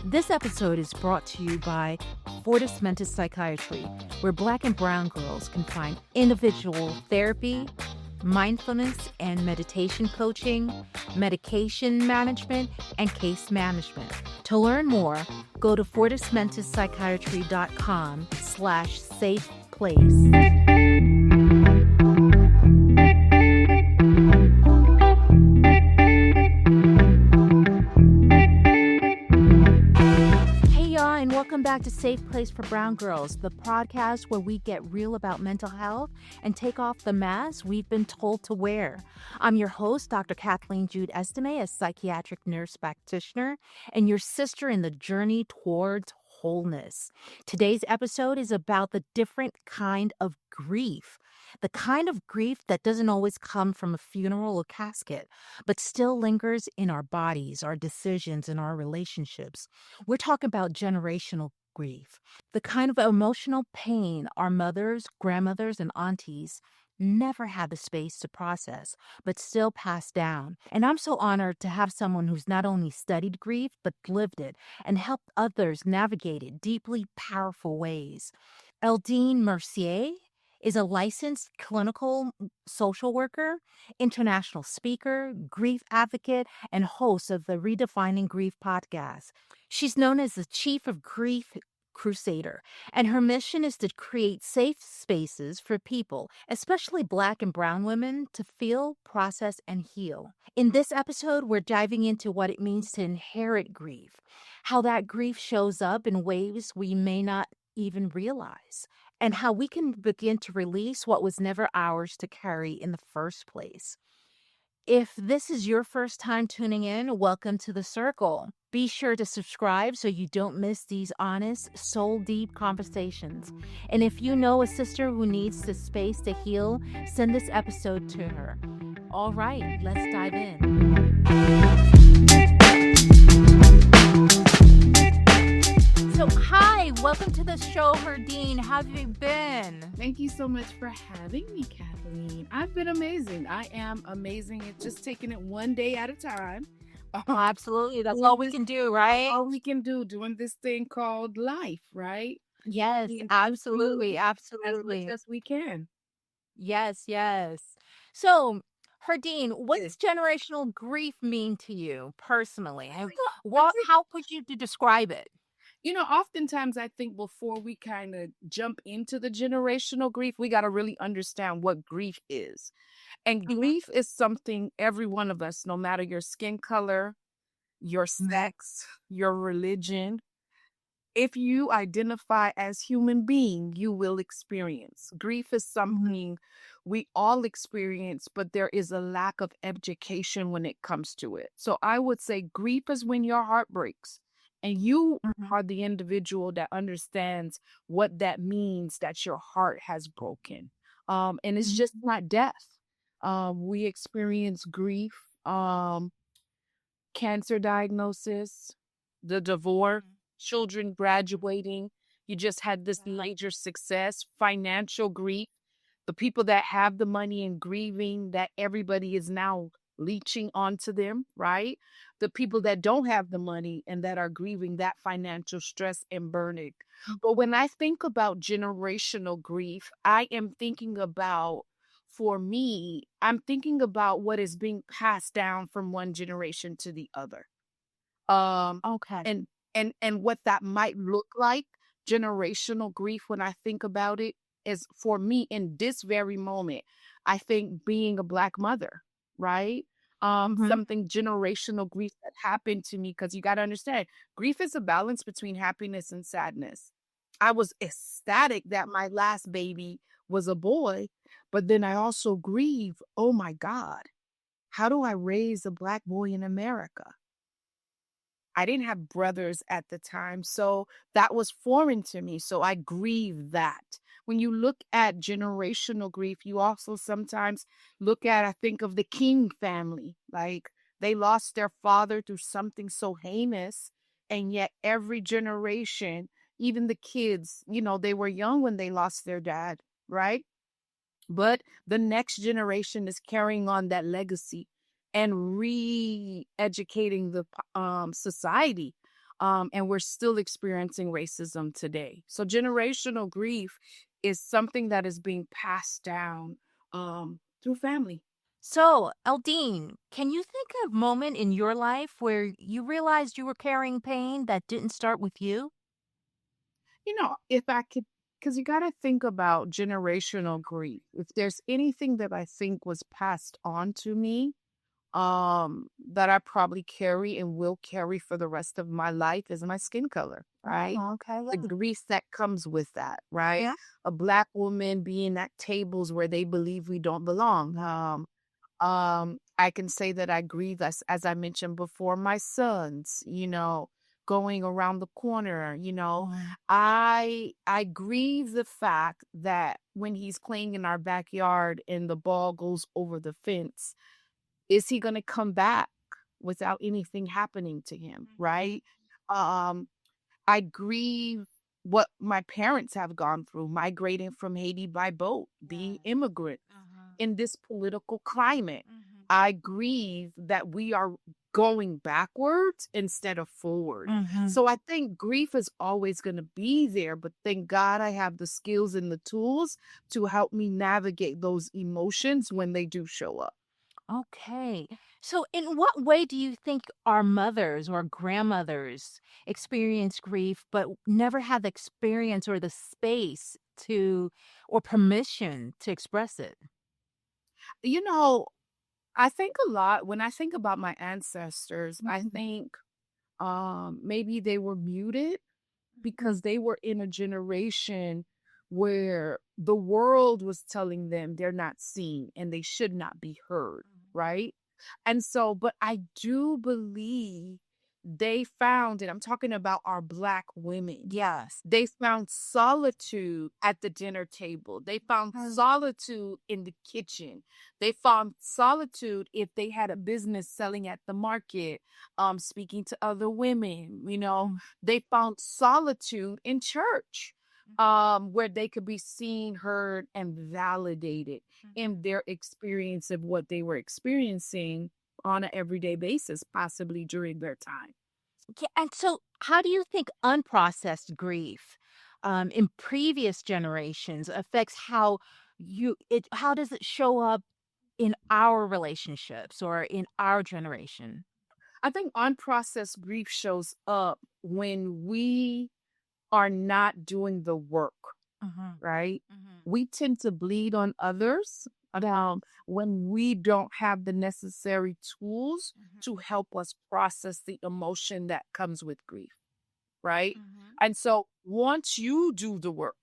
This episode is brought to you by Fortis Mentis Psychiatry, where Black and Brown girls can find individual therapy, mindfulness and meditation coaching, medication management, and case management. To learn more, go to fortismentispsychiatry.com/safe place. And welcome back to Safe Place for Brown Girls, the podcast where we get real about mental health and take off the masks we've been told to wear. I'm your host, Dr. Kathleen Jude Estime, a psychiatric nurse practitioner, and your sister in the journey towards wholeness. Today's episode is about the different kind of grief. The kind of grief that doesn't always come from a funeral or casket, but still lingers in our bodies, our decisions, and our relationships. We're talking about generational grief, the kind of emotional pain our mothers, grandmothers, and aunties never had the space to process, but still passed down. And I'm so honored to have someone who's not only studied grief, but lived it and helped others navigate it deeply powerful ways. Herdyne Mercier is a licensed clinical social worker, international speaker, grief advocate, and host of the Redefining Grief podcast. She's known as the Chief of Grief Crusader, and her mission is to create safe spaces for people, especially Black and Brown women, to feel, process, and heal. In this episode, we're diving into what it means to inherit grief, how that grief shows up in ways we may not even realize, and how we can begin to release what was never ours to carry in the first place. If this is your first time tuning in, welcome to the circle. Be sure to subscribe so you don't miss these honest, soul-deep conversations. And if you know a sister who needs the space to heal, send this episode to her. All right, let's dive in. So, hi, welcome to the show, Herdyne. How have you been? Thank you so much for having me, Kathleen. I've been amazing. I am amazing. It's just taking it one day at a time. Oh, absolutely. That's all we can do, right? All we can do doing this thing called life, right? Yes, And absolutely. as Absolutely. much as we can. Yes, yes. So, Herdyne, what does generational grief mean to you personally? How could you describe it? Oftentimes I think before we kind of jump into the generational grief, we got to really understand what grief is. And grief is something every one of us, no matter your skin color, your sex, your religion, if you identify as human being, you will experience. Grief is something we all experience, but there is a lack of education when it comes to it. So I would say grief is when your heart breaks. And you are the individual that understands what that means, that your heart has broken. And it's just not death. We experience grief, cancer diagnosis, the divorce, children graduating. You just had this major success, financial grief, the people that have the money and grieving that everybody is now leeching onto them, right? The people that don't have the money and that are grieving that financial stress and burning. But when I think about generational grief, I am thinking about, for me, I'm thinking about what is being passed down from one generation to the other. Okay. And what that might look like. Generational grief, when I think about it, is for me in this very moment, I think being a Black mother, right? Something generational grief that happened to me, because you got to understand, grief is a balance between happiness and sadness. I was ecstatic that my last baby was a boy, but then I also grieve, oh my God, how do I raise a Black boy in America? I didn't have brothers at the time, so that was foreign to me. So I grieve that. When you look at generational grief, you also sometimes look at, I think of the King family. Like they lost their father through something so heinous, and yet every generation, even the kids, they were young when they lost their dad, right? But the next generation is carrying on that legacy and re-educating the society And we're still experiencing racism today. So generational grief is something that is being passed down through family. So, Eldine, can you think of a moment in your life where you realized you were carrying pain that didn't start with you? If I could, because you got to think about generational grief. If there's anything that I think was passed on to me, that I probably carry and will carry for the rest of my life is my skin color, right? Oh, okay. The Yeah. grief that comes with that, right? Yeah. A black woman being at tables where they believe we don't belong. I can say that I grieve as I mentioned before, my sons, going around the corner. Mhm. I grieve the fact that when he's playing in our backyard and the ball goes over the fence, is he gonna come back without anything happening to him, right? Um, I grieve what my parents have gone through, migrating from Haiti by boat, being Yes. immigrant Uh-huh. in this political climate. Mhm. I grieve that we are going backwards instead of forward. Mhm. So I think grief is always going to be there, but thank God I have the skills and the tools to help me navigate those emotions when they do show up. Okay. So, in what way do you think our mothers or grandmothers experience grief, but never had the experience or the space to, or permission to express it? You know, I think a lot when I think about my ancestors, I Mhm. think maybe they were muted Mhm. because they were in a generation where the world was telling them they're not seen and they should not be heard, right? And so, but I do believe they found, and I'm talking about our Black women, Yes. they found solitude at the dinner table. They found Mhm. solitude in the kitchen. They found solitude if they had a business selling at the market, speaking to other women. Mhm. They found solitude in church, where they could be seen, heard, and validated in their experience of what they were experiencing on an everyday basis, possibly during their time. Yeah, and so how do you think unprocessed grief in previous generations affects how does it show up in our relationships or in our generation? I think unprocessed grief shows up when we are not doing the work, Mhm. right? Mhm. We tend to bleed on others when we don't have the necessary tools Mhm. to help us process the emotion that comes with grief, right? Mhm. And so once you do the work,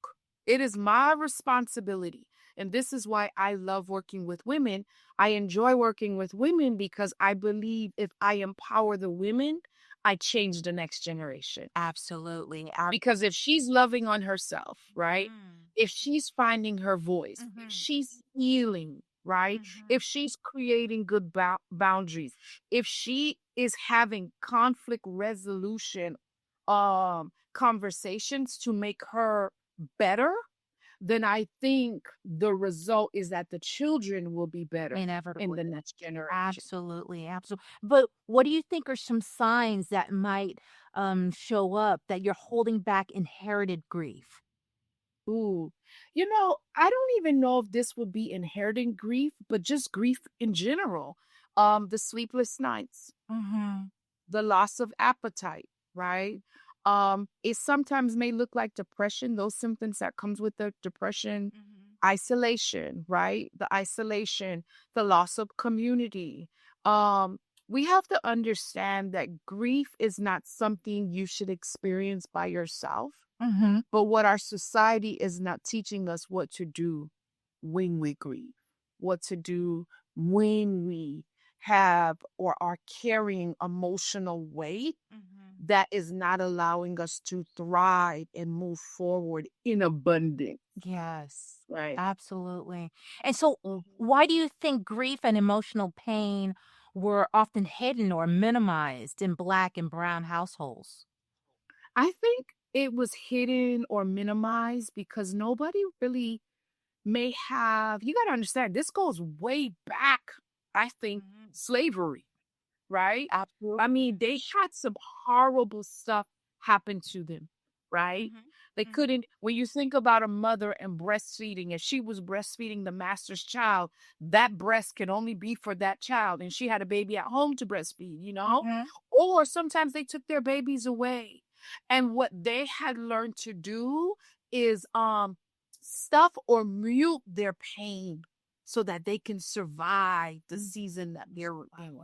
it is my responsibility. And this is why I love working with women. I enjoy working with women because I believe if I empower the women, I change the next generation. Absolutely. Because if she's loving on herself, right? Mhm. If she's finding her voice, if Mhm. she's healing, right? Mhm. If she's creating good boundaries, if she is having conflict resolution conversations to make her better, then I think the result is that the children will be better in Inevitably. the next generation. Absolutely, absolutely. But what do you think are some signs that might show up that you're holding back inherited grief? Ooh, I don't even know if this would be inheriting grief, but just grief in general. The sleepless nights, Mhm. the loss of appetite, right? It sometimes may look like depression, those symptoms that comes with the depression, Mhm. isolation, right? The isolation, the loss of community. Um, we have to understand that grief is not something you should experience by yourself, Mhm. but what our society is not teaching us what to do when we grieve, what to do when we have or are carrying emotional weight Mhm. that is not allowing us to thrive and move forward in abundance, Yes, right? absolutely. And so, Mhm. why do you think grief and emotional pain were often hidden or minimized in Black and Brown households? I think it was hidden or minimized because nobody really may have, you got to understand, this goes way back, I think, Mhm. slavery. right? I Absolutely. mean, they had some horrible stuff happen to them, right? Mhm. They Mhm. couldn't, when you think about a mother and breastfeeding, if she was breastfeeding the master's child, that breast can only be for that child. And she had a baby at home to breastfeed, you know? Mhm. Or sometimes they took their babies away. And what they had learned to do is stuff or mute their pain so that they can survive the season that they're in.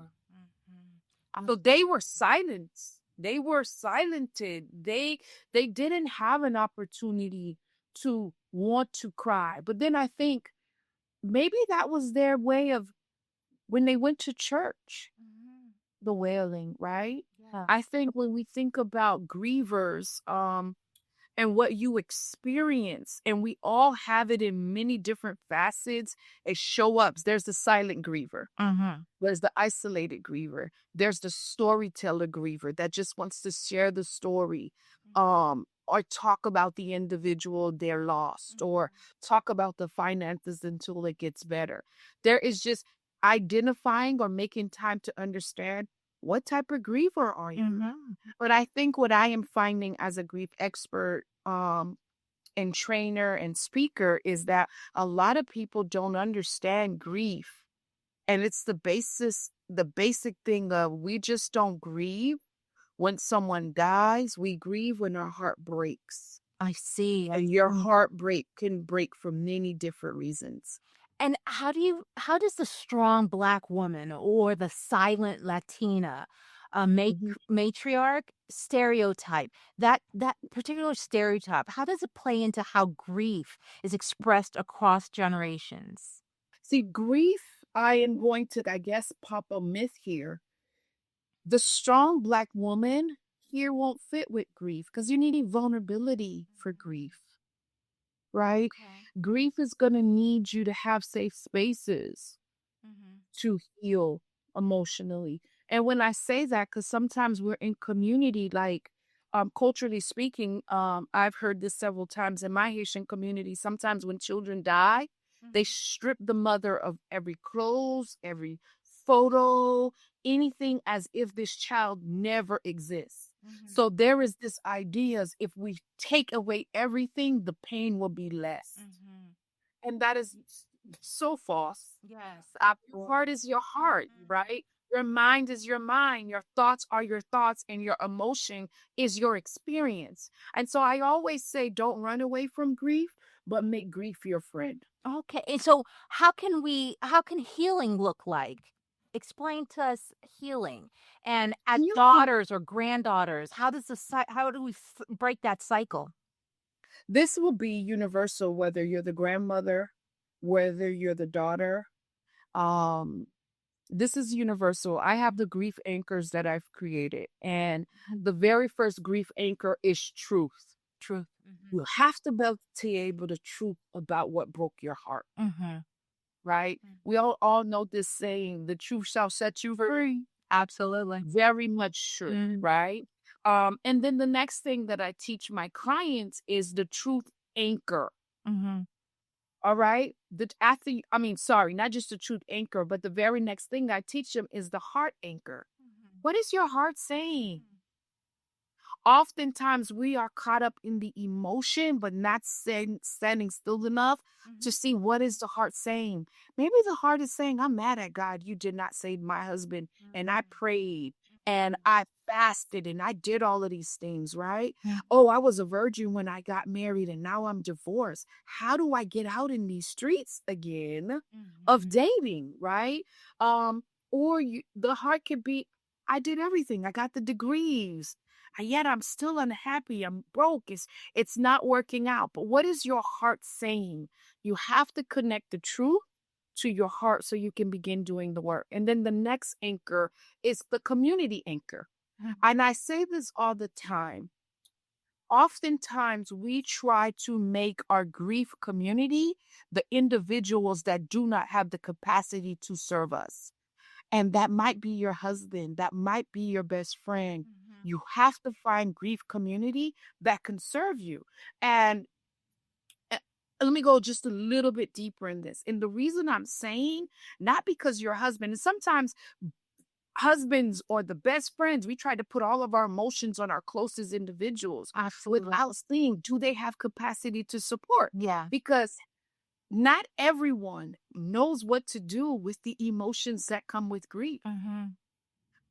Mhm. So they were silenced. They were silented. They didn't have an opportunity to want to cry. But then I think maybe that was their way of when they went to church, Mhm. the wailing, right? Yeah. I think when we think about grievers, and what you experience, and we all have it in many different facets, it show ups. There's the silent griever. Mhm. There's the isolated griever. There's the storyteller griever that just wants to share the story, or talk about the individual they're lost, or talk about the finances until it gets better. There is just identifying or making time to understand what type of griever are you. Mhm. But I think what I am finding as a grief expert, and trainer and speaker is that a lot of people don't understand grief, and it's the basic thing of we just don't grieve when someone dies. We grieve when our heart breaks. I see. And your heart break can break for many different reasons. And how does the strong Black woman or the silent Latina, Mhm. matriarch stereotype, that particular stereotype, how does it play into how grief is expressed across generations? See, grief, I am going to, I guess, pop a myth here. The strong Black woman here won't fit with grief because you need vulnerability for grief, right? Okay. Grief is going to need you to have safe spaces Mhm. to heal emotionally. And when I say that, because sometimes we're in community, like culturally speaking, I've heard this several times in my Haitian community. Sometimes when children die, they Mhm. strip the mother of every clothes, every photo, anything as if this child never exists. Mhm. So there is this idea as if we take away everything, the pain will be less. Mhm. And that is so false. Yes, Your absolutely. heart is your heart, Mhm. right? Your mind is your mind. Your thoughts are your thoughts, and your emotion is your experience. And so I always say, don't run away from grief, but make grief your friend. Okay. And so how can healing look like? Explain to us healing. And as You know, daughters or granddaughters, how do we break that cycle? this will be universal, whether you're the grandmother, whether you're the daughter. Um, this is universal. I have the grief anchors that I've created, and the very first grief anchor is truth. Truth. Mhm. You have to be able to able the truth about what broke your heart, Mhm. right? Mm. We all know this saying, the truth shall set you free. Absolutely. Very much true, Mm. right? And then the next thing that I teach my clients is the truth anchor. Mhm. All right. The after I mean, sorry, not just the truth anchor, but the very next thing I teach them is the heart anchor. Mhm. What is your heart saying? Mhm. Oftentimes we are caught up in the emotion, but not standing still enough to Mhm. see what is the heart saying. Maybe the heart is saying, I'm mad at God. You did not save my husband. And I Mhm. prayed and Mhm. I fasted and I did all of these things, right? Mhm. Oh, I was a virgin when I got married and now I'm divorced. How do I get out in these streets again of Mhm. dating, right? Or the heart could be, I did everything. I got the degrees and yet I'm still unhappy. I'm broke. It's not working out. But what is your heart saying? You have to connect the truth to your heart so you can begin doing the work. And then the next anchor is the community anchor. Mhm. And I say this all the time. Oftentimes, we try to make our grief community the individuals that do not have the capacity to serve us. And that might be your husband, that might be your best friend. Mhm. You have to find grief community that can serve you. And uh, let me go just a little bit deeper in this. And the reason I'm saying, not because your husband, and sometimes husbands or the best friends, we try to put all of our emotions on our closest individuals without seeing, do they have capacity to support? Yeah. Because not everyone knows what to do with the emotions that come with grief. Mm-hmm.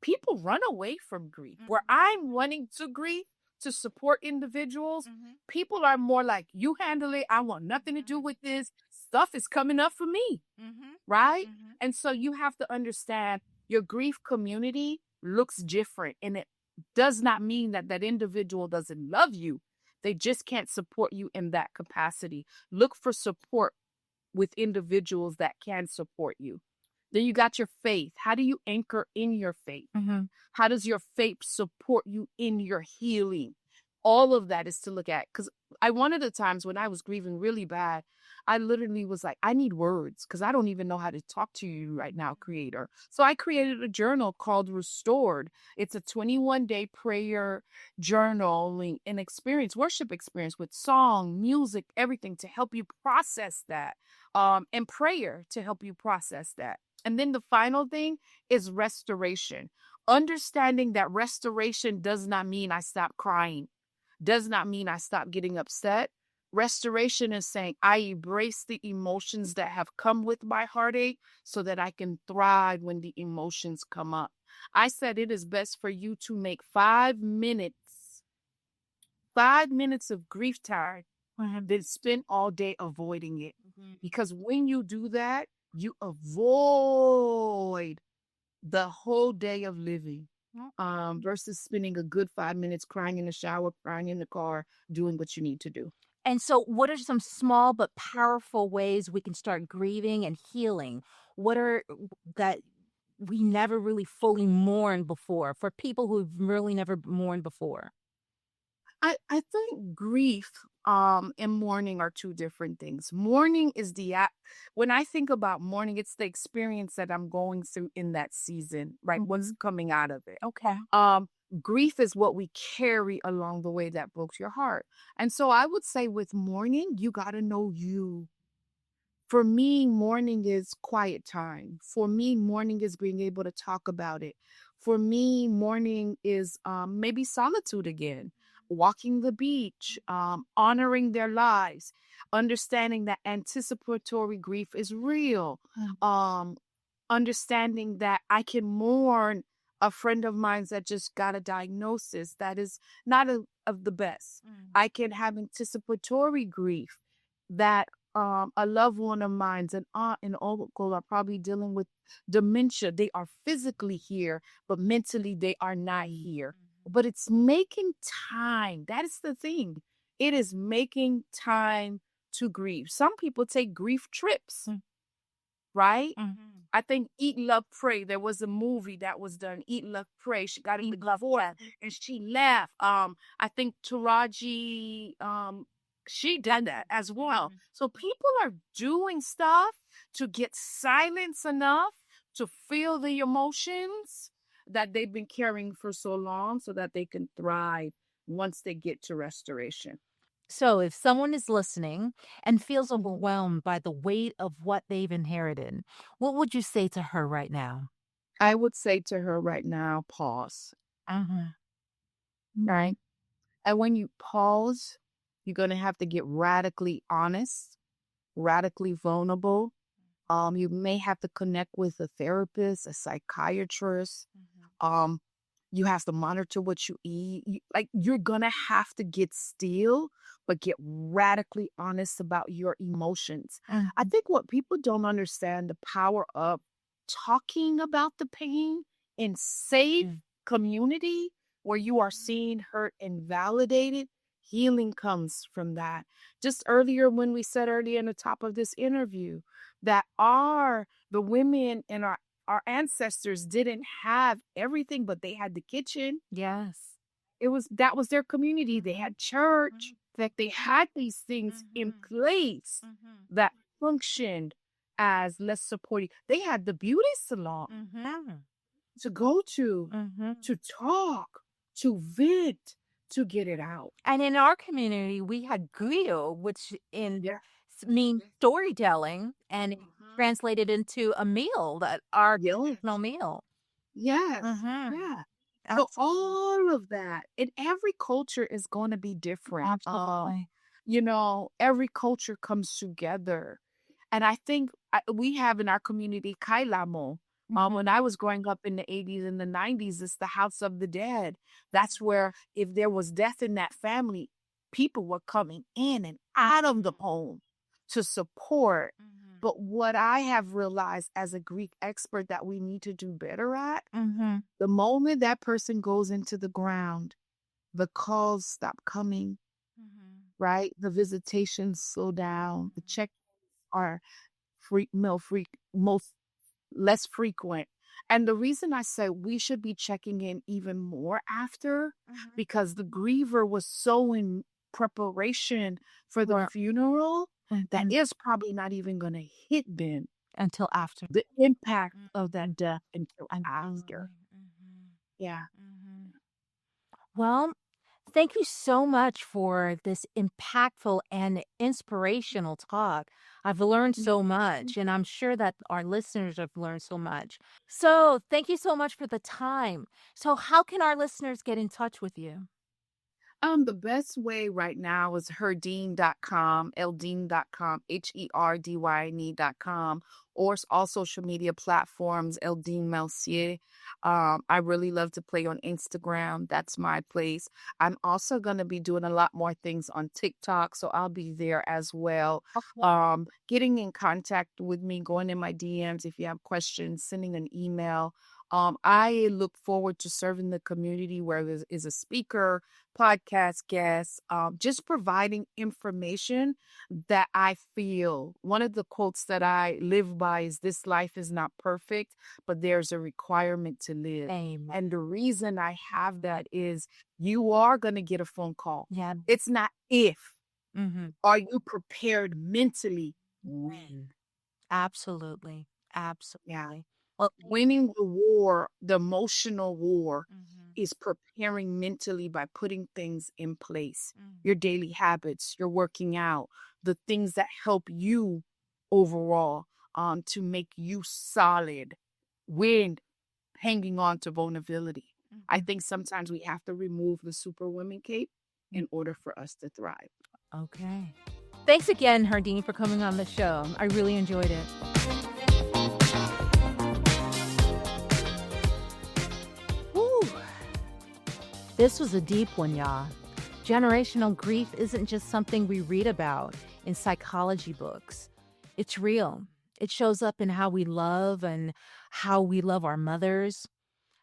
People run away from grief. Where Mhm. I'm running to grief to support individuals, Mm-hmm. people are more like, you handle it. I want nothing to do with this. Stuff is coming up for me, Mm-hmm. right? Mm-hmm. And so you have to understand your grief community looks different. And it does not mean that that individual doesn't love you. They just can't support you in that capacity. Look for support with individuals that can support you. Then you got your faith. How do you anchor in your faith? Mm-hmm. How does your faith support you in your healing? All of that is to look at. Because one of the times when I was grieving really bad, I literally was like, I need words because I don't even know how to talk to you right now, Creator. So I created a journal called Restored. It's a 21-day prayer journaling and experience, worship experience with song, music, everything to help you process that, and prayer to help you process that. And then the final thing is restoration. Understanding that restoration does not mean I stop crying, does not mean I stop getting upset. Restoration is saying I embrace the emotions that have come with my heartache so that I can thrive when the emotions come up. I said it is best for you to make 5 minutes of grief time than spend all day avoiding it. Mm-hmm. Because when you do that, you avoid the whole day of living, versus spending a good 5 minutes crying in the shower, crying in the car, doing what you need to do. And so, what are some small but powerful ways we can start grieving and healing? What are that we never really fully mourned before for people who've really never mourned before? I think grief and mourning are two different things. Mourning is when I think about mourning, it's the experience that I'm going through in that season, right? What's coming out of it. Okay. Um, Grief is what we carry along the way that breaks your heart. And so I would say with mourning, you got to know you. For me, mourning is quiet time. For me, mourning is being able to talk about it. For me, mourning is maybe solitude again, walking the beach, honoring their lives, understanding that anticipatory grief is real, um, understanding that I can mourn a friend of mine that just got a diagnosis that is not of the best. I can have anticipatory grief that a loved one of mine's, an aunt and uncle, are probably dealing with dementia. They are physically here, but mentally they are not here. But it's making time. That is the thing. It is making time to grieve. Some people take grief trips, right? Mm-hmm. I think Eat, Love, Pray. There was a movie that was done. Eat, Love, Pray. She got in the divorce and she left. I think Taraji, she did that as well. So people are doing stuff to get silence enough to feel the emotions that they've been carrying for so long, so that they can thrive once they get to restoration. So, if someone is listening and feels overwhelmed by the weight of what they've inherited, what would you say to her right now? I would say to her right now, pause, Uh-huh. right? And when you pause, you're going to have to get radically honest, radically vulnerable. You may have to connect with a therapist, a psychiatrist. Um, you have to monitor what you eat. You're going to have to get still, but get radically honest about your emotions. I think what people don't understand, the power of talking about the pain in safe community where you are seen, heard, and validated. Healing comes from that. Just earlier, when we said earlier in the top of this interview that the women in our ancestors didn't have everything, but they had the kitchen. Yes. That was their community. They had church. That they had these things in place that functioned as less supportive. They had the beauty salon to go to talk, to vent, to get it out. And in our community, we had griot, which Yeah. means storytelling, and it translated into a meal, that our Yeah. traditional meal. Yes. Mm-hmm. Yeah. So Absolutely. all of that, and every culture is going to be different. Absolutely. Every culture comes together. And I think we have in our community Kailamo. Mm-hmm. When I was growing up in the 80s and the 90s, it's the house of the dead. That's where if there was death in that family, people were coming in and out of the home to support. Mm-hmm. But what I have realized as a Greek expert that we need to do better at, Mm-hmm. the moment that person goes into the ground, the calls stop coming, Mm-hmm. right? The visitations slow down. The checks are most less frequent. And the reason I say we should be checking in even more after, Mm-hmm. because the griever was so in preparation for the Where funeral that Mhm. is probably not even going to hit Ben Until after. the impact of Mhm. that death until after. Absolutely. Mhm. Yeah. Mhm. Well, thank you so much for this impactful and inspirational talk. I've learned so much, and I'm sure that our listeners have learned so much. So, thank you so much for the time. So, how can our listeners get in touch with you? The best way right now is herdyne.com, eldine.com, HERDYNE.com, or all social media platforms, Eldine Mercier. I really love to play on Instagram. That's my place. I'm also going to be doing a lot more things on TikTok, so I'll be there as well. Okay. Getting in contact with me, going in my DMs if you have questions, sending an email. I look forward to serving the community where there is a speaker, podcast guests, just providing information that I feel. One of the quotes that I live by is this life is not perfect, but there's a requirement to live. Amen. And the reason I have that is you are going to get a phone call. Yeah. It's not if. Mm-hmm. Are you prepared mentally? When? Absolutely. Yeah. Absolutely. Well, Winning the war, the emotional war, mm-hmm. is preparing mentally by putting things in place. Mm-hmm. Your daily habits, your working out, the things that help you overall to make you solid when hanging on to vulnerability. I Mm-hmm. think sometimes we have to remove the superwoman cape in order for us to thrive. Okay. Thanks again, Herdyne, for coming on the show. I really enjoyed it. Woo! This was a deep one, y'all. Generational grief isn't just something we read about in psychology books. It's real. It shows up in how we love and how we love our mothers,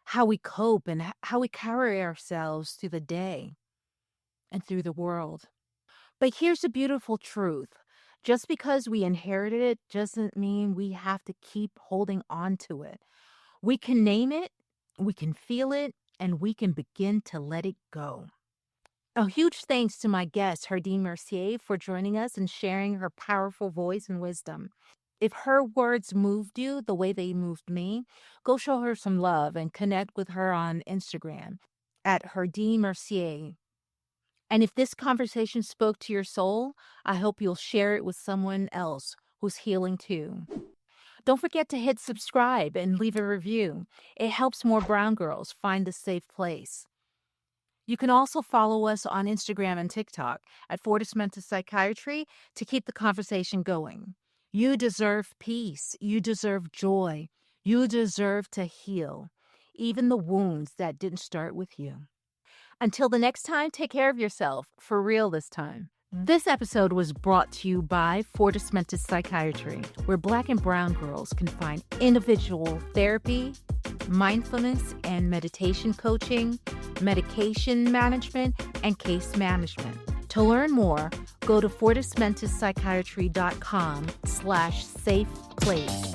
how we cope, and how we carry ourselves through the day and through the world. But here's the beautiful truth. Just because we inherited it doesn't mean we have to keep holding on to it. We can name it, we can feel it, and we can begin to let it go. A huge thanks to my guest, Herdyne Mercier, for joining us and sharing her powerful voice and wisdom. If her words moved you the way they moved me, go show her some love and connect with her on Instagram at Herdyne Mercier. And if this conversation spoke to your soul, I hope you'll share it with someone else who's healing too. Don't forget to hit subscribe and leave a review. It helps more brown girls find a safe place. You can also follow us on Instagram and TikTok at Fortis Mental Psychiatry to keep the conversation going. You deserve peace. You deserve joy. You deserve to heal, even the wounds that didn't start with you. Until the next time, take care of yourself, for real this time. This episode was brought to you by Fortis Mental Psychiatry, where Black and brown girls can find individual therapy, mindfulness and meditation coaching, medication management, and case management. To learn more, go to fortismentalpsychiatry.com/safe place.